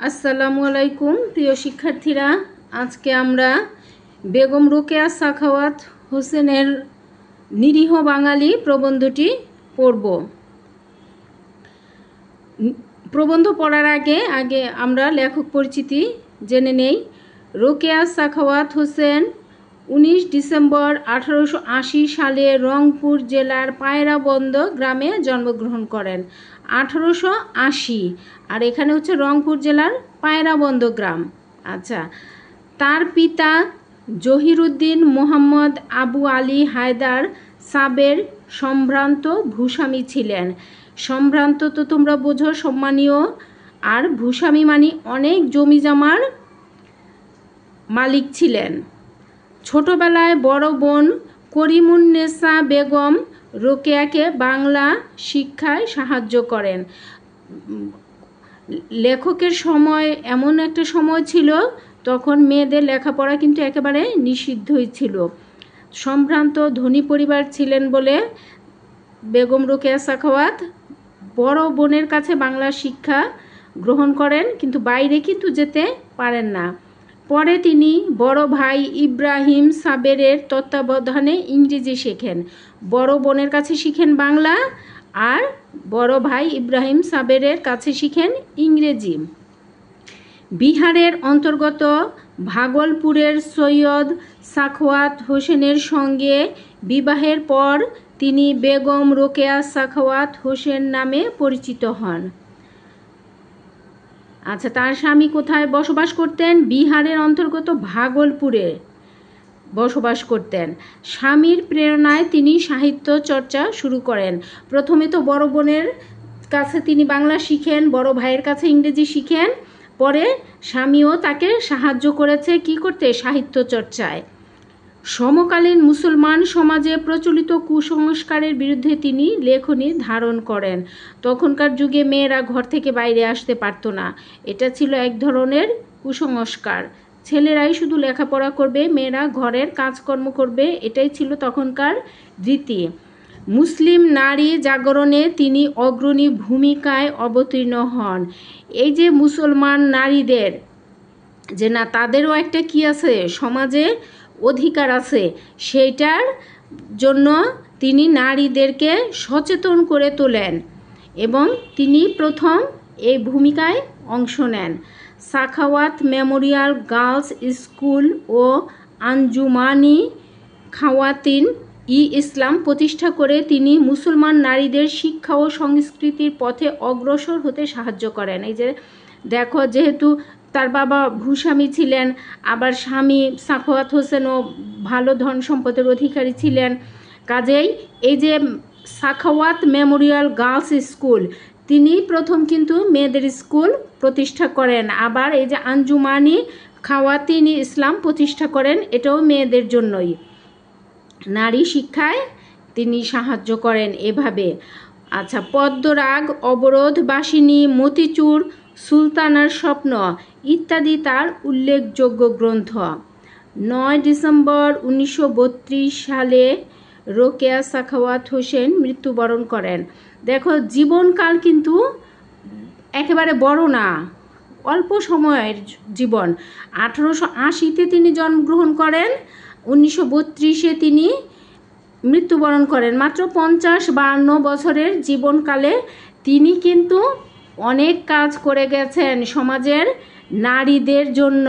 আসসালামু আলাইকুম প্রিয় শিক্ষার্থীরা, আজকে আমরা বেগম রোকেয়া সাখাওয়াত হোসেনের নিরীহ বাঙালি প্রবন্ধটি পড়ব। প্রবন্ধ পড়ার আগে আমরা লেখক পরিচিতি জেনে নেই। রোকেয়া সাখাওয়াত হোসেন 19 ডিসেম্বর 1880 সালে রংপুর জেলার পায়রাবন্দ গ্রামে জন্মগ্রহণ করেন। 1880, আর এখানে হচ্ছে রংপুর জেলার পায়রাবন্দ গ্রাম। আচ্ছা, তার পিতা জহিরুদ্দিন মোহাম্মদ আবু আলী হায়দার সাবের সম্ভ্রান্ত ভূস্বামী ছিলেন। সম্ভ্রান্ত তো তোমরা বোঝো, সম্মানীয়, আর ভূস্বামী মানে অনেক জমিজমার মালিক ছিলেন। ছোটবেলায় বড় বোন করিমুন্নেসা বেগম রোকেয়াকে বাংলা শিক্ষায় সাহায্য করেন। লেখকের সময় এমন একটা সময় ছিল, তখন মেয়েদের লেখাপড়া কিন্তু একেবারে নিষিদ্ধই ছিল। সম্ভ্রান্ত ধনী পরিবার ছিলেন বলে বেগম রোকেয়া সাখাওয়াত বড় বোনের কাছে বাংলা শিক্ষা গ্রহণ করেন, কিন্তু বাইরে কিন্তু যেতে পারেন না। পরে তিনি বড় ভাই ইব্রাহিম সাবেরের তত্ত্বাবধানে ইংরেজি শেখেন। বড় বোনের কাছে শিখেন বাংলা, আর বড় ভাই ইব্রাহিম সাবেরের কাছে শিখেন ইংরেজি। বিহারের অন্তর্গত ভাগলপুরের সৈয়দ সাখাওয়াত হোসেনের সঙ্গে বিবাহের পর তিনি বেগম রোকেয়া সাখাওয়াত হোসেন নামে পরিচিত হন। আচ্ছা, তার স্বামী কোথায় বসবাস করতেন? বিহারের অন্তর্গত ভাগলপুরে বসবাস করতেন। স্বামীর প্রেরণায় তিনি সাহিত্য চর্চা শুরু করেন। প্রথমে তো বড় বোনের কাছে তিনি বাংলা শিখেন, বড় ভাইয়ের কাছে ইংরেজি শিখেন, পরে স্বামীও তাকে সাহায্য করেছে কি করতে? সাহিত্য চর্চায়। সমকালীন মুসলমান সমাজে প্রচলিত কুসংস্কারের বিরুদ্ধে তিনি লেখনী ধারণ করেন। তখনকার যুগে মেয়েরা ঘর থেকে বাইরে আসতে পারতো না, এটা ছিল এক ধরনের কুসংস্কার। ছেলেরাই শুধু লেখাপড়া করবে, মেয়েরা ঘরের কাজকর্ম করবে, এটাই ছিল তখনকার রীতি। মুসলিম নারী জাগরণে তিনি অগ্রণী ভূমিকায় অবতীর্ণ হন। এই যে মুসলমান নারীদের যে না, তাদেরও একটা কি আছে, সমাজে অধিকার আছে, সেইটার জন্য তিনি নারীদেরকে সচেতন করে তোলেন এবং তিনি প্রথম এই ভূমিকায় অংশ নেন। সাখাওয়াত মেমোরিয়াল গার্লস স্কুল ও আঞ্জুমানি খাওয়াতিন ইসলাম প্রতিষ্ঠা করে তিনি মুসলমান নারীদের শিক্ষা ও সংস্কৃতির পথে অগ্রসর হতে সাহায্য করেন। এই যে দেখো, যেহেতু তার বাবা ভূস্বামী ছিলেন, আবার স্বামী সাখাওয়াত হোসেনও ভালো ধন সম্পদের অধিকারী ছিলেন, কাজেই এই যে সাখাওয়াত মেমোরিয়াল গার্লস স্কুল, তিনি প্রথম কিন্তু মেয়েদের স্কুল প্রতিষ্ঠা করেন। আবার এই যে আঞ্জুমানি খাওয়াতিন ইসলাম প্রতিষ্ঠা করেন, এটাও মেয়েদের জন্যই। নারী শিক্ষায় তিনি সাহায্য করেন এভাবে। আচ্ছা, পদ্মরাগ, অবরোধ বাসিনী, মতিচুর, সুলতানার স্বপ্ন ইত্যাদি তার উল্লেখযোগ্য গ্রন্থ। 9 ডিসেম্বর 1932 সালে রোকেয়া সাখাওয়াত হোসেন মৃত্যুবরণ করেন। দেখো, জীবনকাল কিন্তু একেবারে বড় না, অল্প সময়ের জীবন। 1880-তে তিনি জন্মগ্রহণ করেন, 1932-এ তিনি মৃত্যুবরণ করেন। মাত্র 50-52 বছরের জীবনকালে তিনি কিন্তু অনেক কাজ করে গেছেন সমাজের নারীদের জন্য,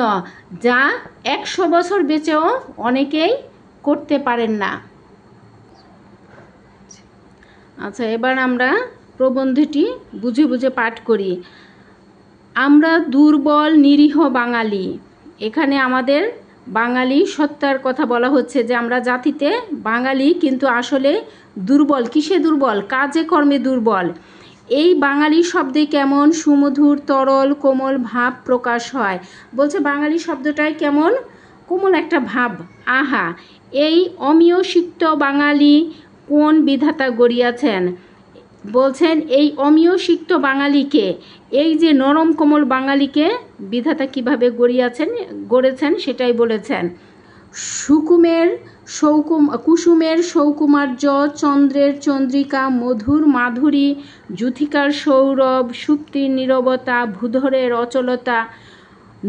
যা 100 বছর বেঁচেও অনেকেই করতে পারেন না। আচ্ছা, এবার আমরা প্রবন্ধটি বুঝে বুঝে পাঠ করি। আমরা দুর্বল নিরীহ বাঙালি। এখানে আমাদের বাঙালি সত্তার কথা বলা হচ্ছে, যে আমরা জাতিতে বাঙালি, কিন্তু আসলে দুর্বল। কিসে দুর্বল? কাজে কর্মে দুর্বল। এই বাঙালি শব্দে কেমন সুমধুর তরল কোমল ভাব প্রকাশ হয়। বলছে বাঙালি শব্দটাই কেমন কোমল একটা ভাব। আহা, এই অমীয়সিক্ত বাঙালি কোন বিধাতা গড়িয়াছেন? বলছেন এই অমীয়সিক্ত বাঙালিকে, এই যে নরম কোমল বাঙালিকে বিধাতা কিভাবে গড়েছেন সেটাই বলেছেন। সুকুমের কুসুমের সৌকুমার্য, চন্দ্রের চন্দ্রিকা, মধুর মাধুরী, যূথিকার সৌরভ, সুপ্তির নীরবতা, ভূধরের অচলতা,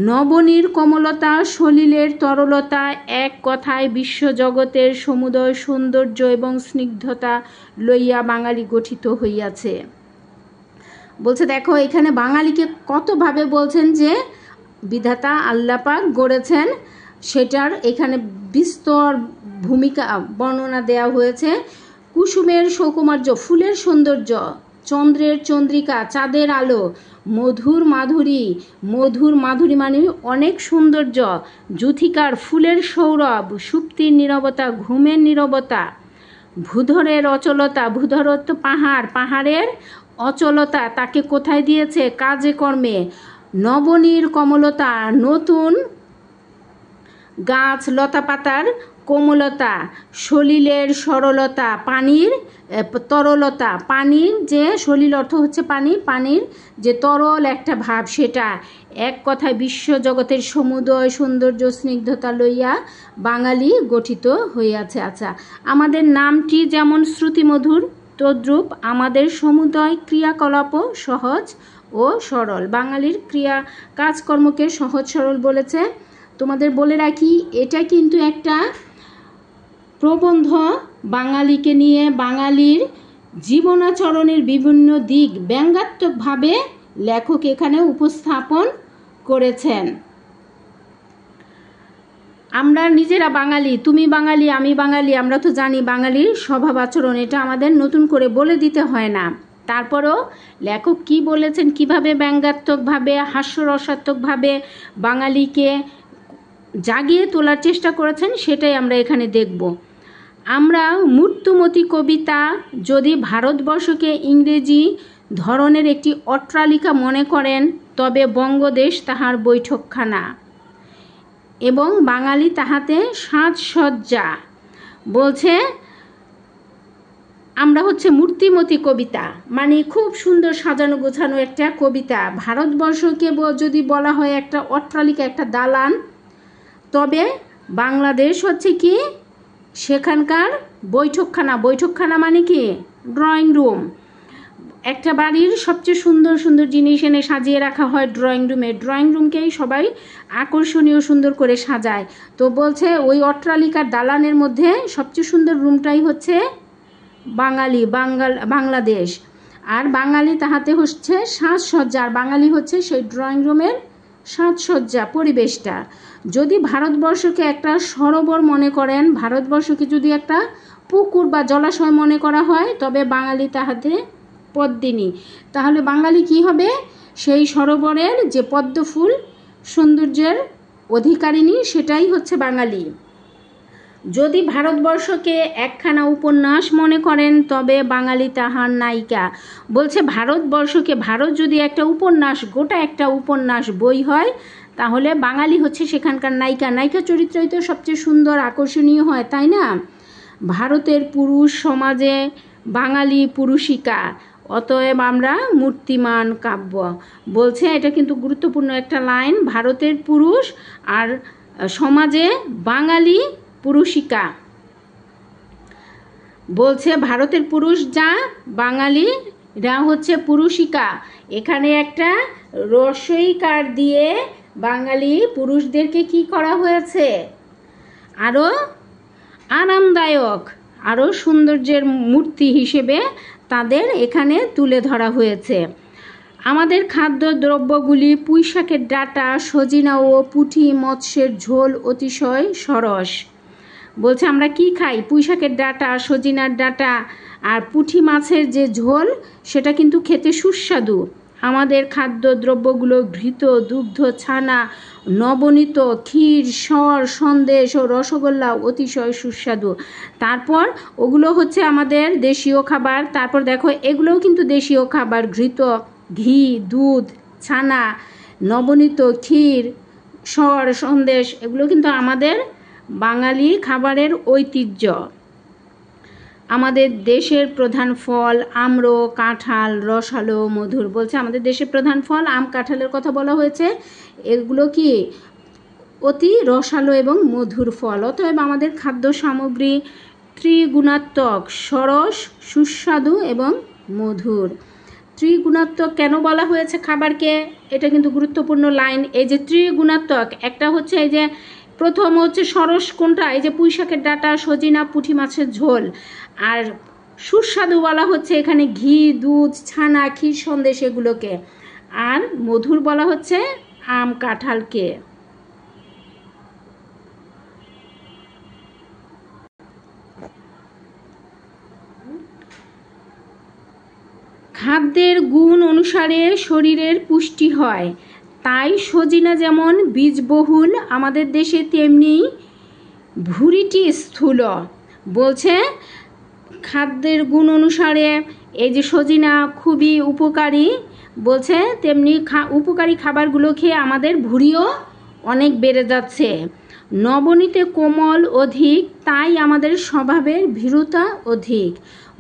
নবনীর কমলতা, সলিলের তরলতা, এক কথায় বিশ্বজগতের সমুদয় সৌন্দর্য এবং স্নিগ্ধতা লইয়া বাঙালি গঠিত হইয়াছে। বলছে দেখো এখানে বাঙালিকে কতভাবে বলছেন যে বিধাতা আল্লাহ পাক গড়েছেন, সেটার এখানে বিস্তর ভূমিকা বর্ণনা দেওয়া হয়েছে। কুসুমের সৌকুমার্য, ফুলের সৌন্দর্য, চন্দ্রের চন্দ্রিকা, চাঁদের আলো, মধুর মাধুরী, মধুর মাধুরী মানে অনেক সৌন্দর্য, যূথিকার ফুলের সৌরভ, সুপ্তির নীরবতা, ঘুমের নীরবতা, ভূধরের অচলতা, ভূধর তো পাহাড়, পাহাড়ের অচলতা, তাকে কোথায় দিয়েছে? কাজে কর্মে। নবনীর কমলতা, নতুন গাছ লতা পাতার কোমলতা, সলিলের সরলতা, পানির তরলতা, পানির যে সলিল অর্থ হচ্ছে পানি, পানির যে তরল একটা ভাব সেটা, এক কথায় বিশ্বজগতের সমুদয় সৌন্দর্য স্নিগ্ধতা লইয়া বাঙালি গঠিত হইয়াছে। আচ্ছা, আমাদের নামটি যেমন শ্রুতিমধুর তদ্রূপ আমাদের সমুদয় ক্রিয়াকলাপও সহজ ও সরল। বাঙালির ক্রিয়া কাজকর্মকে সহজ সরল বলেছে। তোমাদের বলে রাখি এটা কিন্তু একটা প্রবন্ধ, বাঙালিকে নিয়ে বাঙালির জীবনাচরণের বিভিন্ন দিক ব্যঙ্গাত্মকভাবে লেখক এখানে উপস্থাপন করেছেন। আমরা নিজেরা বাঙালি, তুমি বাঙালি আমি বাঙালি, আমরা তো জানি বাঙালির স্বভাব আচরণ, এটা আমাদের নতুন করে বলে দিতে হয় না। তারপরও লেখক কি বলেছেন, কিভাবে ব্যঙ্গাত্মকভাবে হাস্যরসাত্মকভাবে বাঙালিকে জাগিয়ে তোলার চেষ্টা করেছেন সেটাই আমরা এখানে দেখব। আমরা মূর্তিমতী কবিতা যদি ভারতবর্ষকে ইংরেজি ধরনের একটি অট্টালিকা মনে করেন তবে বঙ্গদেশ তাহার বৈঠকখানা এবং বাঙালি তাহাতে সাজসজ্জা। বলছে আমরা হচ্ছে মূর্তিমতী কবিতা মানে খুব সুন্দর সাজানো গোছানো একটা কবিতা। ভারতবর্ষকে যদি বলা হয় একটা অট্টালিকা, একটা দালান, তবে বাংলাদেশ হচ্ছে কি সেখানকার বৈঠকখানা। বৈঠকখানা মানে কি ড্রয়িং রুম। একটা বাড়ির সবচেয়ে সুন্দর সুন্দর জিনিস এনে সাজিয়ে রাখা হয় ড্রয়িং রুমে। ড্রয়িং রুমকেই সবাই আকর্ষণীয় সুন্দর করে সাজায়। তো বলছে ওই অট্টালিকার দালানের মধ্যে সবচেয়ে সুন্দর রুমটাই হচ্ছে বাংলাদেশ। আর বাঙালি তাহাতে হচ্ছে সাজসজ্জা, আর বাঙালি হচ্ছে সেই ড্রয়িং রুমের সাজসজ্জা পরিবেশটা। যদি ভারতবর্ষকে একটা সরোবর মনে করেন, ভারতবর্ষকে যদি একটা পুকুর বা জলাশয় মনে করা হয় তবে বাঙালি তাহাতে পদ্মিনী। তাহলে বাঙালি কি হবে? সেই সরোবরের যে পদ্ম ফুল সৌন্দর্যের অধিকারিণী, সেটাই হচ্ছে বাঙালি। যদি ভারতবর্ষকে একখানা উপন্যাস মনে করেন তবে বাঙালি তাহার নায়িকা। বলছে ভারতবর্ষকে, ভারত যদি একটা উপন্যাস, গোটা একটা উপন্যাস বই হয় তাহলে বাঙালি হচ্ছে সেখানকার নায়িকা। নায়িকা চরিত্রই তো সবচেয়ে সুন্দর আকর্ষণীয় হয়, তাই না? ভারতের পুরুষ সমাজে বাঙালি পুরুষিকা, অতএব আমরা মূর্তিমান কাব্য। বলছে এটা কিন্তু গুরুত্বপূর্ণ একটা লাইন, ভারতের পুরুষ আর সমাজে বাঙালি পুরুষিকা। বলছে ভারতের পুরুষ যা, বাঙালিরা হচ্ছে পুরুষিকা। এখানে একটা রসইকার দিয়ে বাঙালি পুরুষদেরকে কি করা হয়েছে? আরও আরামদায়ক, আরও সৌন্দর্যের মূর্তি হিসেবে তাদের এখানে তুলে ধরা হয়েছে। আমাদের খাদ্য দ্রব্যগুলি পুঁইশাকের ডাঁটা, সজিনা ও পুঁটি মৎস্যের ঝোল অতিশয় সরস। বলছে আমরা কি খাই? পুঁইশাকের ডাঁটা, সজিনার ডাঁটা আর পুঁটি মাছের যে ঝোল সেটা কিন্তু খেতে সুস্বাদু। আমাদের খাদ্য দ্রব্যগুলো ঘৃত, দুগ্ধ, ছানা, নবনীত, ক্ষীর, সর, সন্দেশ ও রসগোল্লা অতিশয় সুস্বাদু। তারপর ওগুলো হচ্ছে আমাদের দেশীয় খাবার। তারপর দেখো এগুলোও কিন্তু দেশীয় খাবার, ঘৃত, ঘি, দুধ, ছানা, নবনীত, ক্ষীর, সর, সন্দেশ, এগুলো কিন্তু আমাদের বাঙালি খাবারের ঐতিহ্য। আমাদের দেশের প্রধান ফল আম্র, কাঁঠাল, রসালো, মধুর। বলছে আমাদের দেশের প্রধান ফল আম, কাঁঠালের কথা বলা হয়েছে। এগুলো কি অতি রসালো এবং মধুর ফল। অতএব আমাদের খাদ্য সামগ্রী ত্রিগুণাত্মক, সরস, সুস্বাদু এবং মধুর। ত্রিগুণাত্মক কেন বলা হয়েছে খাবারকে? এটা কিন্তু গুরুত্বপূর্ণ লাইন। এই যে ত্রিগুণাত্মক, একটা হচ্ছে এই যে প্রথম হচ্ছে সরস কোনটা, এই যে পুঁই শাকের ডাঁটা, সজিনা, পুঁটি মাছের ঝোল। আর সুস্বাদু বলা হচ্ছে এখানে ঘি, দুধ, ছানা, ক্ষীর, সন্দেশ এগুলোকে। আর মধুর বলা হচ্ছে আম, কাঁঠালকে। খাদ্যের গুণ অনুসারে শরীরের পুষ্টি হয়, তাই সজিনা যেমন বীজবহুল আমাদের দেশে, তেমনি ভুঁড়িটি স্থূল। বলছে খাদ্যের গুণ অনুসারে এই যে সজিনা খুবই উপকারী, বলছে তেমনি উপকারী খাবারগুলো খেয়ে আমাদের ভুঁড়িও অনেক বেড়ে যাচ্ছে। নবনীতে কোমল অধিক, তাই আমাদের স্বভাবের ভীরুতা অধিক।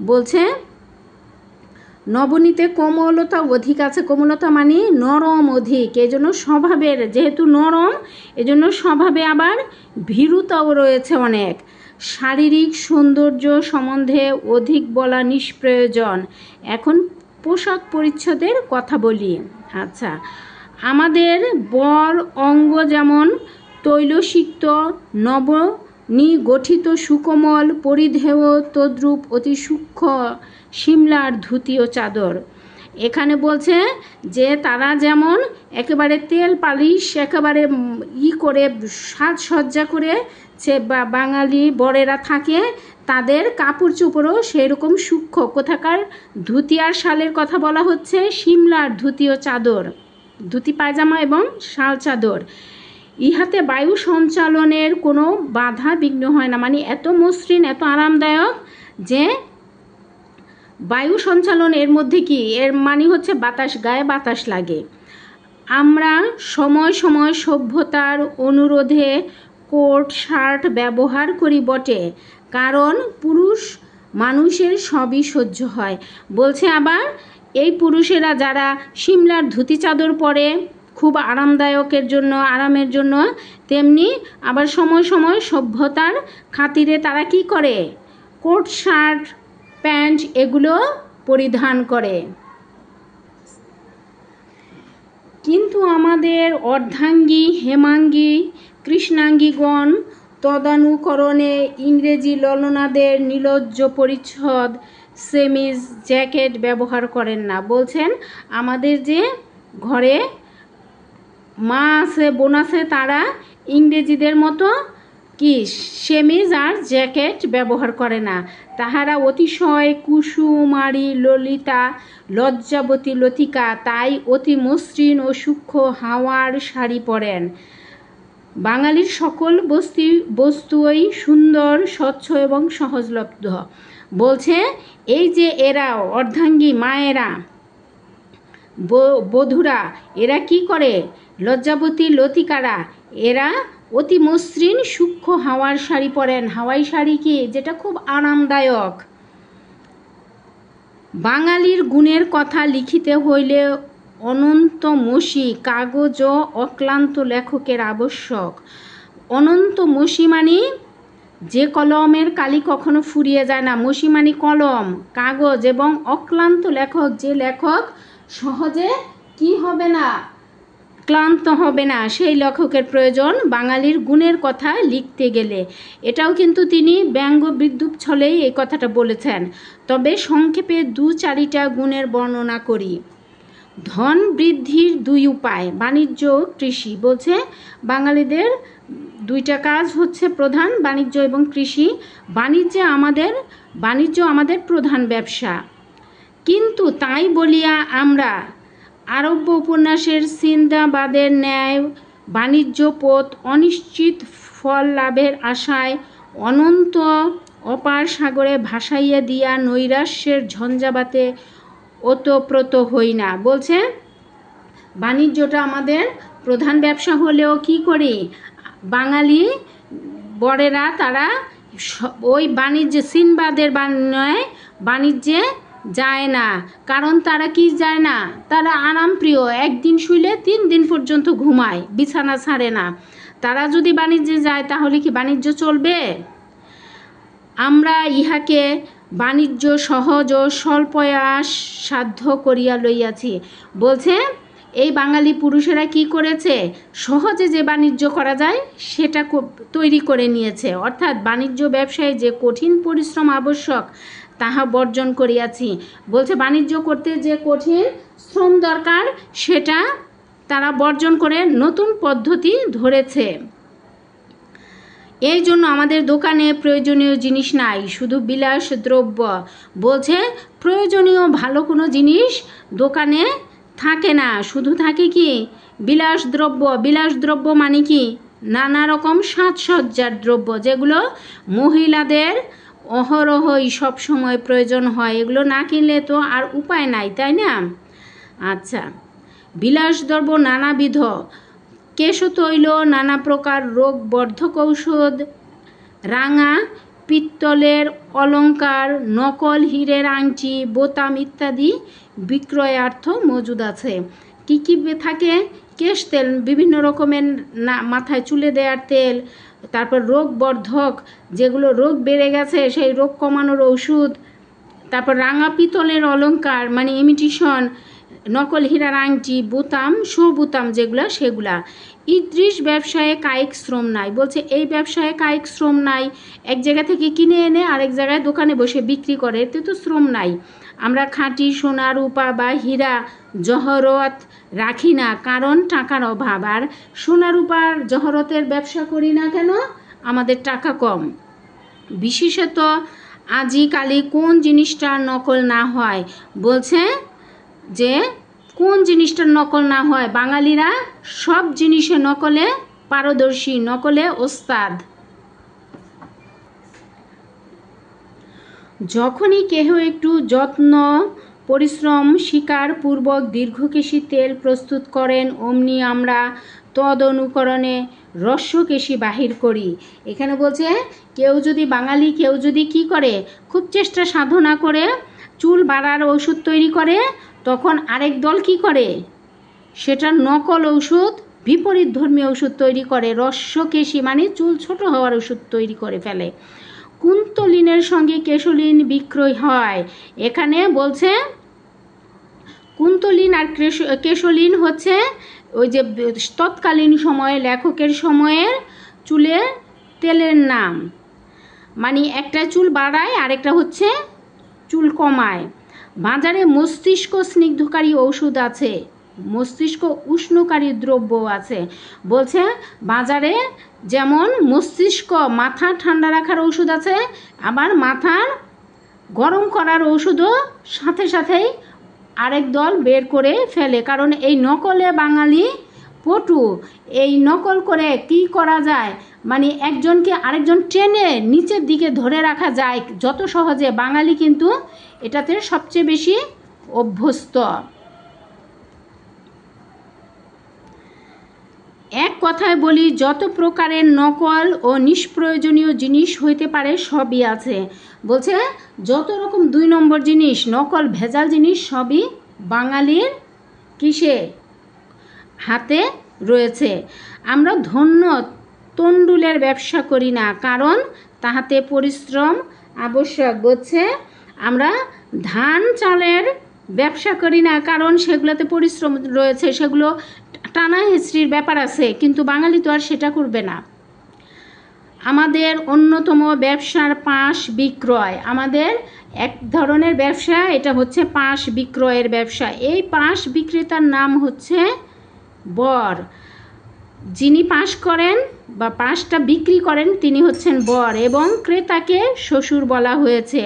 বলছে নবনীতে কোমলতা অধিক আছে, কোমলতা মানে নরম অধিক, এজন্য স্বভাবের যেহেতু নরম এজন্য স্বভাবে আবার ভীরুতাও রয়েছে অনেক। শারীরিক সৌন্দর্য সম্বন্ধে অধিক বলা নিষ্প্রয়োজন। এখন পোশাক পরিচ্ছদের কথা বলি। আচ্ছা, আমাদের বর অঙ্গ যেমন তৈলসিক্ত নবনিগঠিত সুকোমল, পরিধেয় তদ্রূপ অতি সূক্ষ্ম শিমলার ধুতি ও চাদর। এখানে বলছে যে তারা যেমন একেবারে তেল পালিশ একেবারে করে সাজসজ্জা করে বাঙালি বরেরা থাকে, তাদের কাপড় চোপড়ও সেরকম সূক্ষ্ম। কোথাকার ধুতি আর শালের কথা বলা হচ্ছে শিমলার ধুতি ও চাদর, ধুতি পায়জামা এবং শাল চাদর। ইহাতে বায়ু সঞ্চালনের কোনো বাধা বিঘ্ন হয় না, মানে এত মসৃণ এত আরামদায়ক যে বায়ু সঞ্চালন এর মধ্যে কি, এর মানে হচ্ছে বাতাস, গায়ে বাতাস লাগে। আমরা সময় সময় সভ্যতার অনুরোধে কোট শার্ট ব্যবহার করি বটে, কারণ পুরুষ মানুষের সবই সহ্য হয়। বলছে আবার এই পুরুষেরা যারা শিমলার ধুতি চাদর পরে খুব আরামদায়কের জন্য, আরামের জন্য, তেমনি আবার সময় সময় সভ্যতার খাতিরে তারা কি করে, কোট শার্ট প্যান্ট এগুলো পরিধান করে। কিন্তু আমাদের অর্ধাঙ্গী, হেমাঙ্গী, কৃষ্ণাঙ্গীগণ তদানুকরণে ইংরেজি ললনাদের নির্লজ্জ পরিচ্ছদ সেমিজ জ্যাকেট ব্যবহার করেন না। বলছেন আমাদের যে ঘরে মা আছে, বোন আছে, তারা ইংরেজিদের মতো কি সেমিজ আর জ্যাকেট ব্যবহার করে না। তাহারা অতিশয় কুসুমারী ললিতা লজ্জাবতী লতিকা, তাই অতি মসৃণ ও সূক্ষ্ম হাওয়ার শাড়ি পরেন। বাঙালির সকল বস্তুই সুন্দর, স্বচ্ছ এবং সহজলব্ধ। বলছে এই যে এরা অর্ধাঙ্গী মায়েরা, বধূরা, এরা কি করে, লজ্জাবতী লতিকারা, এরা অতি মসৃণ সূক্ষ্ম হাওয়ার শাড়ি পরেন। হাওয়াই শাড়ি কি, যেটা খুব আরামদায়ক। বাঙালির গুণের কথা লিখিতে হইলে অনন্ত মসি কাগজ ও অক্লান্ত লেখকের আবশ্যক। অনন্ত মসি মানে যে কলমের কালি কখনো ফুরিয়ে যায় না, মসি মানে কলম, কাগজ, এবং অক্লান্ত লেখক, যে লেখক সহজে কি হবে না, ক্লান্ত হবে না, সেই লেখকের প্রয়োজন বাঙালির গুণের কথা লিখতে গেলে। এটাও কিন্তু তিনি ব্যঙ্গ বিদ্রূপ ছলেই এই কথাটা বলেছেন। তবে সংক্ষেপে 2-4টা গুণের বর্ণনা করি। ধন বৃদ্ধির 2 উপায়, বাণিজ্য ও কৃষি। বলছে বাঙালিদের 2টা কাজ হচ্ছে প্রধান, বাণিজ্য এবং কৃষি। বাণিজ্য আমাদের প্রধান ব্যবসা, কিন্তু তাই বলিয়া আমরা আরব্য উপন্যাসের সিন্দাবাদের ন্যায় বাণিজ্য পথ অনিশ্চিত ফল লাভের আশায় অনন্ত অপার সাগরে ভাসাইয়া দিয়া নৈরাশ্যের ঝঞ্ঝাবাতে ওতপ্রোত হই না। বলছে বাণিজ্যটা আমাদের প্রধান ব্যবসা হলেও কি করি, বাঙালি বরেরা তারা ওই বাণিজ্যে সিনবাদের বাণিজ্যে যায় না। কারণ তারা কি যায় না, তারা আরামপ্রিয়, একদিন শুইলে 3 দিন পর্যন্ত ঘুমায়, বিছানা ছাড়ে না। তারা যদি বাণিজ্যে যায় তাহলে কি বাণিজ্য চলবে? আমরা ইহাকে বাণিজ্য সহজ ও স্বল্পয়াস সাধ্য করিয়া লইয়াছি। বলছে এই বাঙালি পুরুষেরা কি করেছে, সহজে যে বাণিজ্য করা যায় সেটা তৈরি করে নিয়েছে। অর্থাৎ বাণিজ্য ব্যবসায় যে কঠিন পরিশ্রম আবশ্যক তাহা বর্জন করিয়াছি। বলছে বাণিজ্য করতে যে কঠিন শ্রম দরকার সেটা তারা বর্জন করে নতুন পদ্ধতি ধরেছে। এই জন্য আমাদের দোকানে প্রয়োজনীয় জিনিস নাই, শুধু বিলাস দ্রব্য। বলছে প্রয়োজনীয় ভালো কোনো জিনিস দোকানে থাকে না, শুধু থাকে কি বিলাস দ্রব্য। বিলাস দ্রব্য মানে কি নানা রকম সাজসজ্জার দ্রব্য, যেগুলো মহিলাদের অহরহই সবসময় প্রয়োজন হয়। এগুলো না কিনলে তো আর উপায় নাই, তাই না? আচ্ছা, বিলাস দ্রব্য নানাবিধ, কেশতৈল, নানা প্রকার রোগবর্ধক ঔষধ, রাঙা পিত্তলের অলঙ্কার, নকল হীরের আংটি, বোতাম ইত্যাদি বিক্রয়ার্থ মজুদ আছে। কী কী থাকে? কেশ তেল, বিভিন্ন রকমের মাথায় চুলে দেওয়ার তেল, তারপর রোগবর্ধক, যেগুলো রোগ বেড়ে গেছে সেই রোগ কমানোর ওষুধ, তারপর রাঙা পিতলের অলঙ্কার মানে ইমিটেশন, নকল হীরার আংটি, বোতাম, বোতাম যেগুলা সেগুলা। ইদৃশ ব্যবসায়ে কায়িক শ্রম নাই। বলছে এই ব্যবসায়ে কায়িক শ্রম নাই, এক জায়গা থেকে কিনে এনে আরেক জায়গায় দোকানে বসে বিক্রি করে, এতে তো শ্রম নাই। আমরা খাঁটি সোনা রূপা বা হীরা জহরত রাখি না, কারণ টাকার অভাব। আর সোনা রূপার জহরতের ব্যবসা করি না কেন? আমাদের টাকা কম। বিশেষত আজিকালি কোন জিনিসটা নকল না হয়? বলছে যে কোন জিনিসটার নকল না হয়? বাঙালিরা সব জিনিসে নকলে পারদর্শী, নকলে ওস্তাদ। যখনই কেহ একটু যত্ন পরিশ্রম স্বীকার পূর্বক দীর্ঘকেশী তেল প্রস্তুত করেন, অমনি আমরা তদ অনুকরণে রস্যকেশী বাহির করি। এখানে বলছে বাঙালি কেউ যদি কি করে, খুব চেষ্টা সাধনা করে চুল বাড়ার ওষুধ তৈরি করে, তখন আরেক দল কি করে, সেটা নকল ওষুধ, বিপরীত ধর্মীয় ওষুধ তৈরি করে। রস্যকেশী মানে চুল ছোট হওয়ার ওষুধ তৈরি করে ফেলে। কুন্তলিনের সঙ্গে কেশলিন বিক্রয় হয়। এখানে বলছে কুন্তলিন আর কেশলিন হচ্ছে ওই যে তৎকালীন সময়ে লেখকের সময়ের চুলে তেলের নাম, মানে একটা চুল বাড়ায় আরেকটা হচ্ছে চুল কমায়। বাজারে মস্তিষ্ক স্নিগ্ধকারী ঔষধ আছে, মস্তিষ্ক উষ্ণকারী দ্রব্য আছে। বলছে বাজারে যেমন মস্তিষ্ক মাথা ঠান্ডা রাখার ওষুধ আছে, আবার মাথার গরম করার ওষুধও সাথে সাথেই আরেক দল বের করে ফেলে। কারণ এই নকলে বাঙালি পটু, এই নকল করে কি করা যায়, মানে একজনকে আরেকজন টেনে নিচের দিকে ধরে রাখা যায় যত সহজে, বাঙালি কিন্তু এটাতে সবচেয়ে বেশি অভ্যস্ত। এক কথায় বলি, যত প্রকারের নকল ও নিষ্প্রয়োজনীয় জিনিস হইতে পারে সবই আছে। বলছে যত রকম 2 নম্বর জিনিস, নকল ভেজাল জিনিস সবই বাঙালির কিসে হাতে রয়েছে। আমরা ধন্য তন্ডুলের ব্যবসা করি না, কারণ তাহাতে পরিশ্রম আবশ্যক। বলছে আমরা ধান চালের ব্যবসা করি না, কারণ সেগুলোতে পরিশ্রম রয়েছে, সেগুলো টানা হেঁচড়ির ব্যাপার আছে, কিন্তু বাঙালি তো আর সেটা করবে না। আমাদের অন্যতম ব্যবসার পাশ বিক্রয়। আমাদের এক ধরনের ব্যবসা, এটা হচ্ছে পাশ বিক্রয়ের ব্যবসা। এই পাশ বিক্রেতার নাম হচ্ছে বর। যিনি পাশ করেন বা পাশটা বিক্রি করেন তিনি হচ্ছেন বর, এবং ক্রেতাকে শ্বশুর বলা হয়েছে।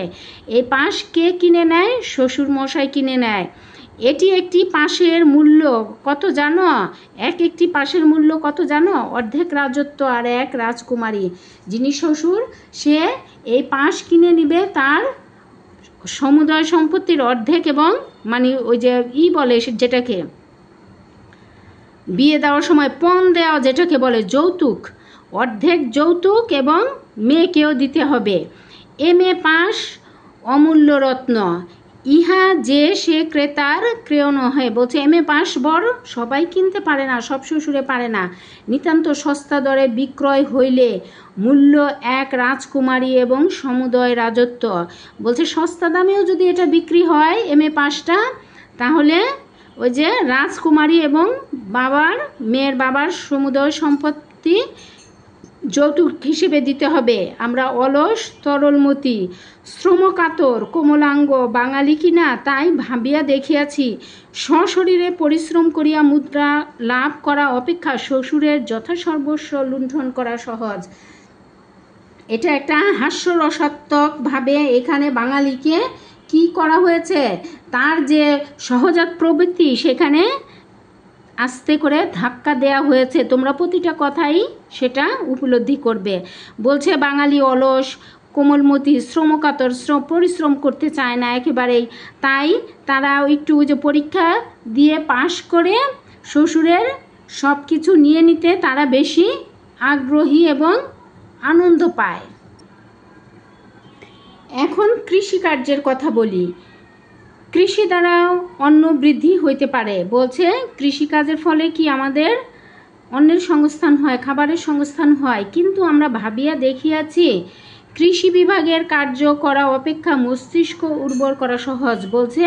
এই পাশ কে কিনে নেয়? শ্বশুর মশাই কিনে নেয়। এটি একটি পাশের মূল্য কত জানো? একটি পাশের মূল্য কত জানো? অর্ধেক রাজত্ব আর এক রাজকুমারী। যিনি শ্বশুর সে এই পাশ কিনে নিবে তার সমুদয় সম্পত্তির অর্ধেক, এবং মানে ওই যে বলে যেটাকে বিয়ে দেওয়ার সময় পণ দেওয়া যেটাকে বলে যৌতুক, অর্ধেক যৌতুক এবং মেয়েকেও দিতে হবে। MA পাশ অমূল্য রত্ন। ইহা যে সে ক্রেতার ক্রেয় নহে। বলছে এমএ পাস বর সবাই কিনতে পারে না, সব শ্বশুরে পারে না। নিতান্ত সস্তা দরে বিক্রয় হইলে মূল্য এক রাজকুমারী এবং সমুদয় রাজত্ব। বলছে সস্তা দামেও যদি এটা বিক্রি হয় এমএ পাসটা, তাহলে ওই যে রাজকুমারী এবং মেয়ের বাবার সমুদয় সম্পত্তি যৌতুক হিসেবে দিতে হবে। আমরা অলস তরলমতি শ্রমকাতর কোমলাঙ্গ বাঙালি কিনা তাই ভাবিয়া দেখিয়াছি, সশরীরে পরিশ্রম করিয়া মুদ্রা লাভ করা অপেক্ষা শ্বশুরের যথাসর্বস্ব লুণ্ঠন করা সহজ। এটা একটা হাস্যরসাত্মকভাবে এখানে বাঙালিকে কি করা হয়েছে, তার যে সহজাত প্রবৃত্তি সেখানে আস্তে করে ধাক্কা দেয়া হয়েছে। তোমরা প্রতিটা কথাই সেটা উপলব্ধি করবে। বলছে বাঙালি অলস কোমলমতি শ্রমকাতর, পরিশ্রম করতে চায় না একেবারেই, তাই তারা একটু যে পরীক্ষা দিয়ে পাশ করে শ্বশুরের সব কিছু নিয়ে নিতে তারা বেশি আগ্রহী এবং আনন্দ পায়। এখন কৃষিকার্যের কথা বলি। কৃষি দ্বারাও অন্ন বৃদ্ধি হইতে পারে। বলছে কৃষিকাজের ফলে কি আমাদের অন্নের সংস্থান হয়, খাবারের সংস্থান হয়, কিন্তু আমরা ভাবিয়া দেখিয়াছি কৃষি বিভাগের কার্য করা অপেক্ষা মস্তিষ্ক উর্বর করা সহজ। বলছে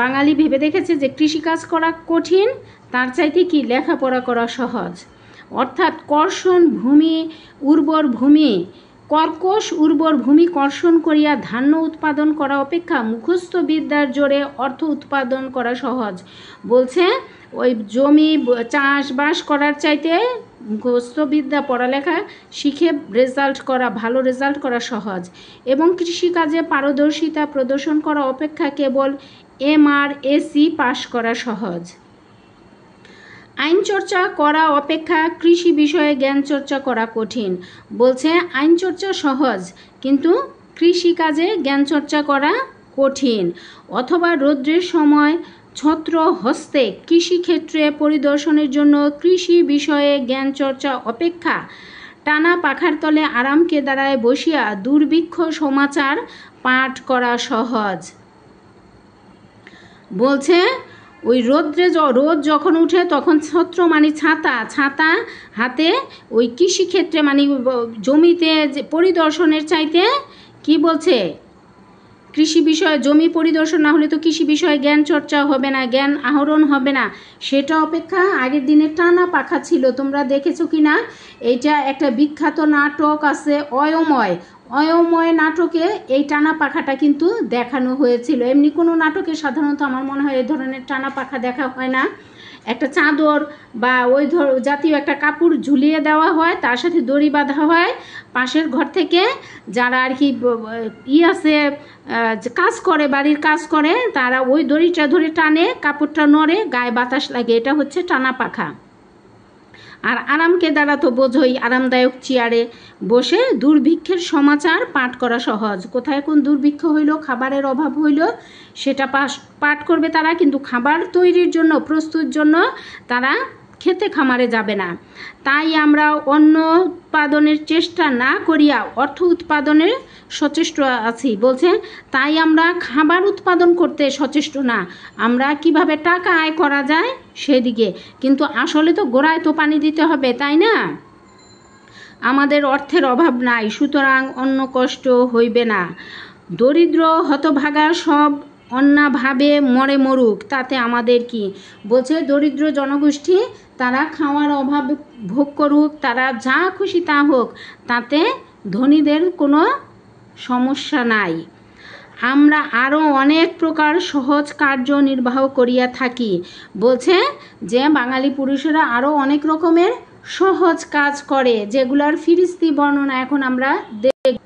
বাঙালি ভেবে দেখেছে যে কৃষিকাজ করা কঠিন, তার চাইতে কি লেখাপড়া করা সহজ। অর্থাৎ কর্কশ উর্বর ভূমি কর্ষণ করিয়া ধান্য উৎপাদন করা অপেক্ষা মুখস্থ বিদ্যার জোরে অর্থ উৎপাদন করা সহজ। বলছে ওই জমি চাষবাস করার চাইতে মুখস্থ বিদ্যা পড়ালেখা শিখে ভালো রেজাল্ট করা সহজ, এবং কৃষিকাজে পারদর্শিতা প্রদর্শন করা অপেক্ষা কেবল MRSE পাশ করা সহজ। আইন চর্চা করা অপেক্ষা কৃষি বিষয়ে জ্ঞান চর্চা করা কঠিন। বলছে আইন চর্চা সহজ, কিন্তু কৃষিকাজে জ্ঞান চর্চা করা কঠিন। অথবা রৌদ্রের সময় ছত্র হস্তে কৃষিক্ষেত্রে পরিদর্শনের জন্য কৃষি বিষয়ে জ্ঞান চর্চা অপেক্ষা টানা পাখার তলে আরাম কেদারায় বসিয়া দুর্ভিক্ষ সমাচার পাঠ করা সহজ। বলছে ওই রোদ যখন উঠে তখন ছত্র মানে ছাতা হাতে ওই কৃষিক্ষেত্রে মানে জমিতে পরিদর্শনের চাইতে কি বলছে, কৃষি বিষয়ে জমি পরিদর্শন না হলে তো কৃষি বিষয়ে জ্ঞান চর্চা হবে না, জ্ঞান আহরণ হবে না। সেটা অপেক্ষা আগের দিনে টানা পাখা ছিল, তোমরা দেখেছো কি না? এইটা একটা বিখ্যাত নাটক আছে অয়ময় নাটকে এই টানা পাখাটা কিন্তু দেখানো হয়েছিল। এমনি কোনো নাটকে সাধারণত আমার মনে হয় এই ধরনের টানা পাখা দেখা হয় না। একটা চাদর বা ওই জাতীয় একটা কাপড় ঝুলিয়ে দেওয়া হয়, তার সাথে দড়ি বাঁধা হয়, পাশের ঘর থেকে যারা আর কি আছে কাজ করে, বাড়ির কাজ করে, তারা ওই দড়িটা ধরে টানে, কাপড়টা নড়ে, গায়ে বাতাস লাগে, এটা হচ্ছে টানা পাখা। আর আরামকে দ্বারা তো বোঝোই, আরামদায়ক চেয়ারে বসে দুর্ভিক্ষের সমাচার পাঠ করা সহজ। কোথায় কোন দুর্ভিক্ষ হইল, খাবারের অভাব হইল, সেটা পাঠ করবে তারা, কিন্তু খাবার তৈরির জন্য প্রস্তুত জন্য তারা খেতে খামারে যাবে না। তাই আমরা অন্ন উৎপাদনের চেষ্টা না করিয়া অর্থ উৎপাদনের সচেষ্ট আছি। বলছে তাই আমরা খাবার উৎপাদন করতে সচেষ্ট না, আমরা কিভাবে টাকা আয় করা যায় সেদিকে। কিন্তু আসলে তো গোড়ায় তো পানি দিতে হবে, তাই না? আমাদের অর্থের অভাব নাই, সুতরাং অন্য কষ্ট হইবে না। দরিদ্র হতভাগা সব অন্যভাবে মরুক, তাতে আমাদের কি। বলছে দরিদ্র জনগোষ্ঠী তারা খাওয়ার অভাব ভোগ করুক, তারা যা খুশি তা হোক, তাতে ধনীদের কোনো সমস্যা নাই। আমরা আরও অনেক প্রকার সহজ কার্য নির্বাহ করিয়া থাকি। বলছে যে বাঙালি পুরুষেরা আরও অনেক রকমের সহজ কাজ করে, যেগুলার ফিরিস্তি বর্ণনা এখন আমরা দেখব।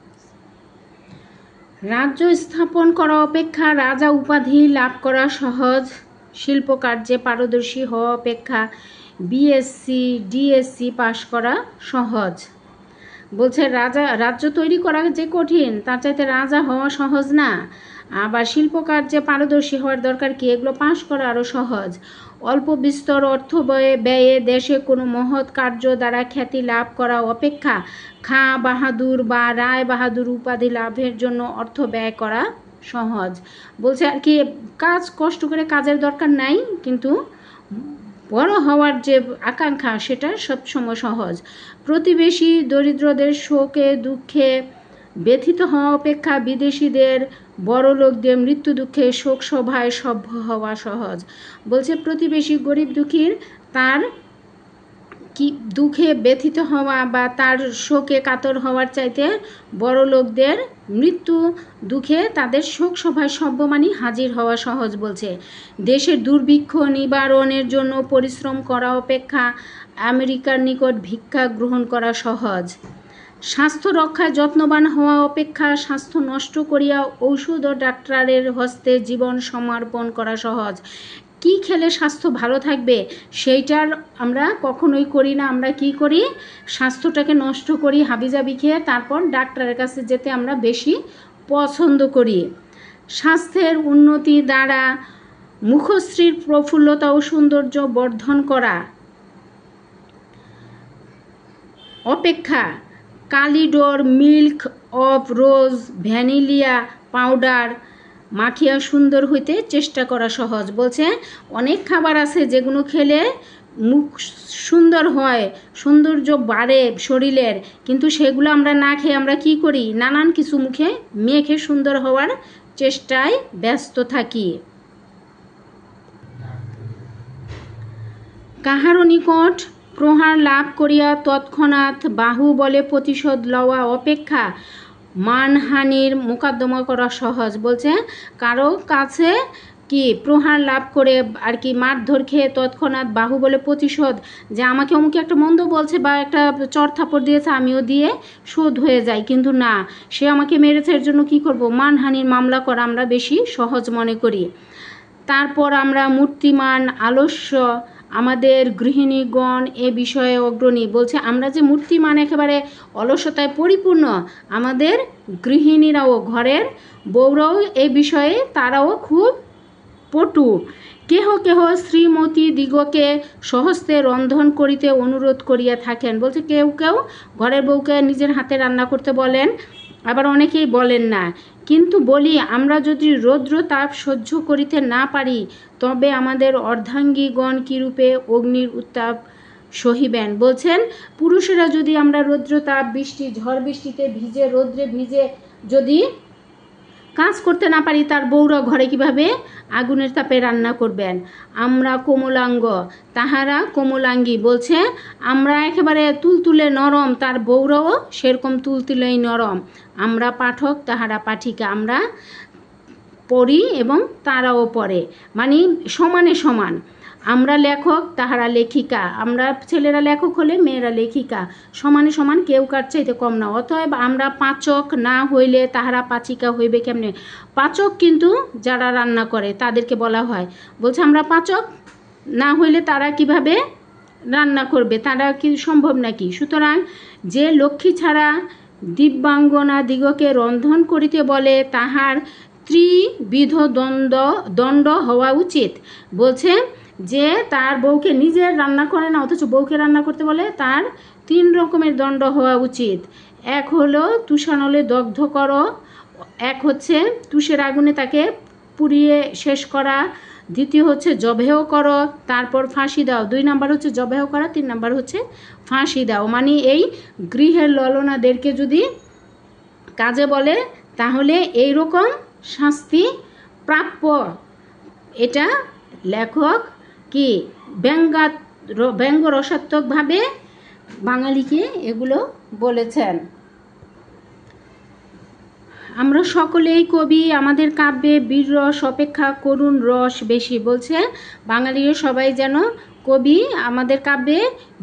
রাজ্য স্থাপন করা অপেক্ষা রাজা উপাধি লাভ করা সহজ। শিল্পকার্যে পারদর্শী হওয়া অপেক্ষা বিএসসি ডিএসসি পাশ করা সহজ। বলছে রাজ্য তৈরি করা যে কঠিন, তার চাইতে রাজা হওয়া সহজ না। আবার শিল্পকার্যে পারদর্শী হওয়ার দরকার কি, এগুলো পাশ করা আরও সহজ। অল্প বিস্তর অর্থ ব্যয়ে দেশে কোনো মহৎ কার্য দ্বারা খ্যাতি লাভ করা অপেক্ষা খাঁ বাহাদুর বা রায় বাহাদুর উপাধি লাভের জন্য অর্থ ব্যয় করা সহজ। বলছে আর কি কাজ কষ্ট করে কাজের দরকার নাই, কিন্তু বড় হওয়ার যে আকাঙ্ক্ষা সেটা সবসময় সহজ। প্রতিবেশী দরিদ্রদের শোকে দুঃখে ব্যথিত হওয়া অপেক্ষা বিদেশিদের বড় লোকদের মৃত্যু দুঃখে শোক সভায় সভ্য হওয়া সহজ। বলছে প্রতিবেশী গরিব দুঃখীর তার কি দুঃখে ব্যথিত হওয়া বা তার শোকে কাতর হওয়ার চাইতে বড় লোকদের মৃত্যু দুঃখে তাদের শোক সভায় সভ্যমানী হাজির হওয়া সহজ। বলছে দেশের দুর্ভিক্ষ নিবারণের জন্য পরিশ্রম করা অপেক্ষা আমেরিকার নিকট ভিক্ষা গ্রহণ করা সহজ। স্বাস্থ্য রক্ষায় যত্নবান হওয়া অপেক্ষা স্বাস্থ্য নষ্ট করিয়া ঔষধ ও ডাক্তারের হস্তে জীবন সমর্পণ করা সহজ। কি খেলে স্বাস্থ্য ভালো থাকবে সেইটার আমরা কখনোই করি না। আমরা কি করি, স্বাস্থ্যটাকে নষ্ট করি হাবিজাবি খেয়ে, তারপর ডাক্তারের কাছে যেতে আমরা বেশি পছন্দ করি। স্বাস্থ্যের উন্নতি দ্বারা মুখশ্রীর প্রফুল্লতা ও সৌন্দর্য বর্ধন করা অপেক্ষা কালিডোর মিল্ক অফ রোজ ভ্যানিলিয়া পাউডার মাখিয়া সুন্দর হইতে চেষ্টা করা সহজ। বলছে অনেক খাবার আছে যেগুলো খেলে মুখ সুন্দর হয়, সৌন্দর্য বাড়ে শরীরের, কিন্তু সেগুলো আমরা না খেয়ে আমরা কি করি, নানান কিছু মুখে মেখে সুন্দর হওয়ার চেষ্টায় ব্যস্ত থাকি। কাহারও নিকট প্রহার লাভ করিয়া তৎক্ষণাৎ বাহু বলে প্রতিশোধ লওয়া অপেক্ষা মানহানির মোকদ্দমা করা সহজ। বলছে কারো কাছে কি প্রহার লাভ করে আর কি মারধর খেয়ে তৎক্ষণাৎ বাহু বলে প্রতিশোধ, যে আমাকে অমুকে একটা মন্দ বলছে বা একটা চর থাপড় দিয়েছে আমিও দিয়ে শোধ হয়ে যায়, কিন্তু না, সে আমাকে মেরেছে এর জন্য কী করব, মানহানির মামলা করা আমরা বেশি সহজ মনে করি। তারপর আমরা মূর্তিমান আলস্য আমাদের গৃহিণীগণ এ বিষয়ে অগ্রণী। বলছে আমরা যে মূর্তিমান একেবারে অলসতায় পরিপূর্ণ, আমাদের গৃহিণীরাও ঘরের বউরাও এই বিষয়ে তারাও খুব পটু। কেহ কেহ শ্রীমতী দিগকে সহস্তে রন্ধন করিতে অনুরোধ করিয়া থাকেন। বলছে কেউ কেউ ঘরের বউকে নিজের হাতে রান্না করতে বলেন, আবার অনেকেই বলেন না। কিন্তু বলি আমরা যদি রৌদ্র তাপ সহ্য করিতে না পারি তবে আমাদের অর্ধাঙ্গীগণ কীরূপে অগ্নির উত্তাপ সহিবেন। বলছেন পুরুষেরা যদি আমরা রৌদ্র তাপ বৃষ্টি ঝড় বৃষ্টিতে ভিজে রৌদ্রে ভিজে যদি কাজ করতে না পারি, তার বউরা ঘরে কিভাবে আগুনের তাপে রান্না করবেন। আমরা কোমলাঙ্গ তাহারা কোমলাঙ্গী। বলছে আমরা একেবারে তুলতুলে নরম, তার বউরাও সেরকম তুলতুলেই নরম। আমরা পাঠক তাহারা পাঠিকা, আমরা পড়ি এবং তারাও পড়ে, মানে সমানে সমান। আমরা লেখক তাহারা লেখিকা, আমরা ছেলেরা লেখক হলে মেয়েরা লেখিকা, সমানে সমান, কেউ কার চাইতে কম না। অতএব আমরা পাচক না হইলে তাহারা পাচিকা হইবে কেমনে। পাচক কিন্তু যারা রান্না করে তাদেরকে বলা হয়। বলছে আমরা পাচক না হইলে তারা কিভাবে রান্না করবে, তারা কি সম্ভব নাকি। সুতরাং যে লক্ষ্মী ছাড়া দিব্যাঙ্গনা দিগকে রন্ধন করিতে বলে তাহার ত্রিবিধ দণ্ড হওয়া উচিত। বলছে যে তার বউকে নিজের রান্না করে না অথচ বউকে রান্না করতে বলে, তার 3 রকমের দণ্ড হওয়া উচিত। এক হলো তুষানলে দগ্ধ করো, এক হচ্ছে তুষের আগুনে তাকে পুড়িয়ে শেষ করা, দ্বিতীয় হচ্ছে জবেহ করো, তারপর ফাঁসি দাও। 2 নাম্বার হচ্ছে জবেহ করা, 3 নাম্বার হচ্ছে ফাঁসি দাও। মানে এই গৃহের ললনাদেরকে যদি কাজে বলে তাহলে এই রকম শাস্তি প্রাপ্য। এটা লেখক কি ব্যঙ্গ রসাত্মকভাবে বাঙালিকে এগুলো বলেছেন। আমরা সকলেই কবি, আমাদের কাব্যে বীর রস অপেক্ষা করুণ রস বেশি। বলছে বাঙালিরা সবাই যেন কবি, আমাদের কাব্যে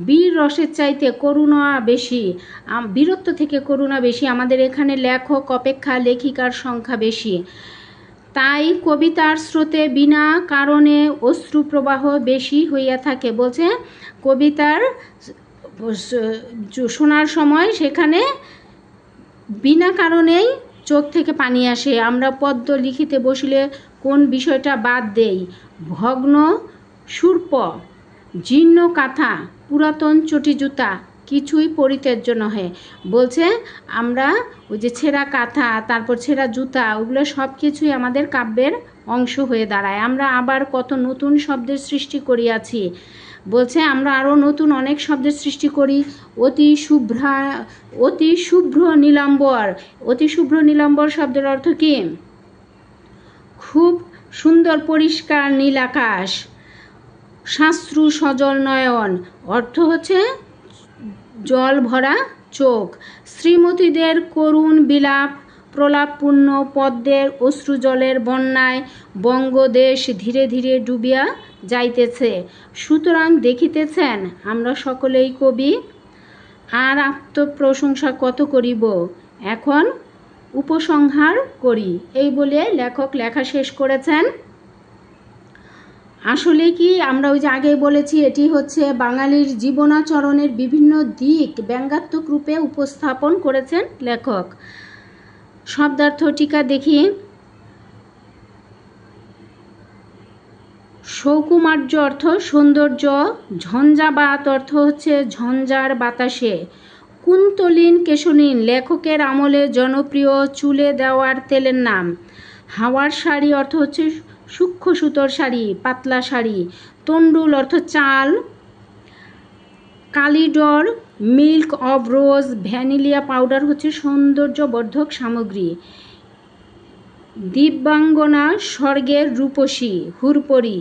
বীর রসের চাইতে করুণা বেশি, বীরত্ব থেকে করুণা বেশি। আমাদের এখানে লেখক অপেক্ষা লেখিকার সংখ্যা বেশি, তাই কবিতার স্রোতে বিনা কারণে অশ্রু প্রবাহ বেশি হইয়া থাকে। বলছে কবিতার শোনার সময় সেখানে বিনা কারণেই চোখ থেকে পানি আসে। আমরা পদ্য লিখিতে বসলে কোন বিষয়টা বাদ দেই, ভগ্ন সুর্প, জীর্ণ কাঁথা, পুরাতন চটি জুতা, কিছুই পরিত্যাজ্য নহে। বলছে আমরা ওই যে ছেঁড়া কাঁথা, তারপর ছেঁড়া জুতা, ওগুলো সব কিছুই আমাদের কাব্যের অংশ হয়ে দাঁড়ায়। আমরা আবার কত নতুন শব্দের সৃষ্টি করিয়াছি। বলছে আমরা আরও নতুন অনেক শব্দের সৃষ্টি করি। অতি শুভ্র নীলাম্বর। অতি শুভ্র নীলাম্বর শব্দের অর্থ কি? খুব সুন্দর পরিষ্কার নীল আকাশ। সাশ্রু সজল নয়ন, অর্থ হচ্ছে জল ভরা চোখ। শ্রীমতীদের করুণ বিলাপ, প্রলাপপূর্ণ পদ্মের অশ্রুজলের বন্যায় বঙ্গদেশ ধীরে ধীরে ডুবিয়া যাইতেছে। সুতরাং দেখিতেছেন আমরা সকলেই কবি, আর আত্মপ্রশংসা কত করিব, এখন উপসংহার করি। এই বলে লেখক লেখা শেষ করেছেন। আসলে কি আমরা ওই যে আগে বলেছি, এটি হচ্ছে বাঙালির জীবনাচরণের বিভিন্ন দিক ব্যঙ্গাত্মক রূপে উপস্থাপন করেছেন লেখক। শব্দার্থ টিকা দেখি। সৌকুমার্য অর্থ সৌন্দর্য, ঝঞ্ঝাবাত অর্থ হচ্ছে ঝঞ্ঝার বাতাসে। কুন্তলীন কেশনীন লেখকের আমলে জনপ্রিয় চুলে দেওয়ার তেলের নাম। হাওয়ার শাড়ি অর্থ হচ্ছে সূক্ষ্ম সুতোর শাড়ি, পাতলা শাড়ি। তন্ডুল অর্থ চাল। কালিডর মিল্ক অব রোজ, ভ্যানিলিয়া পাউডার হচ্ছে সৌন্দর্যবর্ধক সামগ্রী। দিব্যাঙ্গনা স্বর্গের রূপসী, হুরপরি।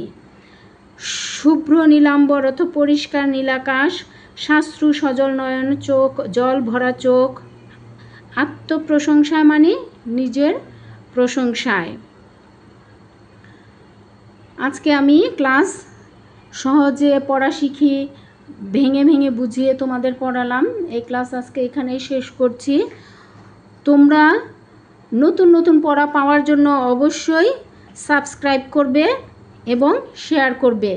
শুভ্র নীলাম্বর অর্থ পরিষ্কার নীলাকাশ। সাশ্রু সজল নয়ন, চোখ জল ভরা চোখ। আত্মপ্রশংসায় মানে নিজের প্রশংসায়। আজকে আমি ক্লাস সহজে পড়া শিখি, ভেঙে ভেঙে বুঝিয়ে তোমাদের পড়ালাম। এই ক্লাস আজকে এখানেই শেষ করছি। তোমরা নতুন নতুন পড়া পাওয়ার জন্য অবশ্যই সাবস্ক্রাইব করবে এবং শেয়ার করবে।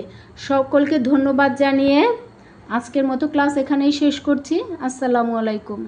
সকলকে ধন্যবাদ জানিয়ে আজকের মতো ক্লাস এখানেই শেষ করছি। আসসালামু আলাইকুম।